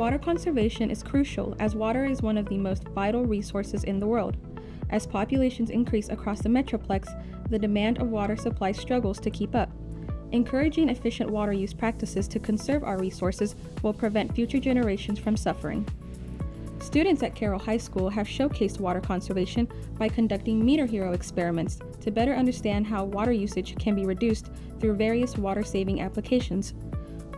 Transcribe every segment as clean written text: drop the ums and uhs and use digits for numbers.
Water conservation is crucial as water is one of the most vital resources in the world. As populations increase across the Metroplex, the demand of water supply struggles to keep up. Encouraging efficient water use practices to conserve our resources will prevent future generations from suffering. Students at Carroll High School have showcased water conservation by conducting MeterHero experiments to better understand how water usage can be reduced through various water-saving applications.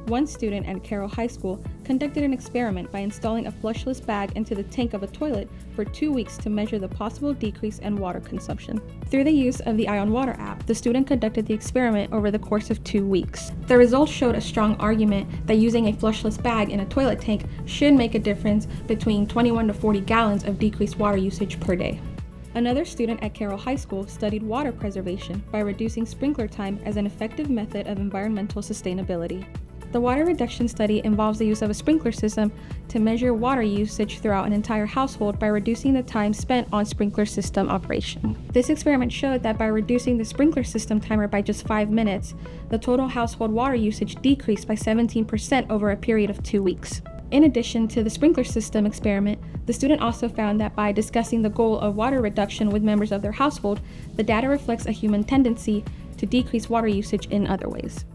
One student at Carroll High School conducted an experiment by installing a flushless bag into the tank of a toilet for 2 weeks to measure the possible decrease in water consumption. Through the use of the Ion Water app, the student conducted the experiment over the course of 2 weeks. The results showed a strong argument that using a flushless bag in a toilet tank should make a difference between 21 to 40 gallons of decreased water usage per day. Another student at Carroll High School studied water preservation by reducing sprinkler time as an effective method of environmental sustainability. The water reduction study involves the use of a sprinkler system to measure water usage throughout an entire household by reducing the time spent on sprinkler system operation. This experiment showed that by reducing the sprinkler system timer by just 5 minutes, the total household water usage decreased by 17% over a period of 2 weeks. In addition to the sprinkler system experiment, the student also found that by discussing the goal of water reduction with members of their household, the data reflects a human tendency to decrease water usage in other ways.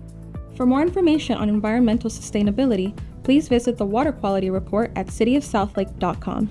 For more information on environmental sustainability, please visit the Water Quality Report at cityofsouthlake.com.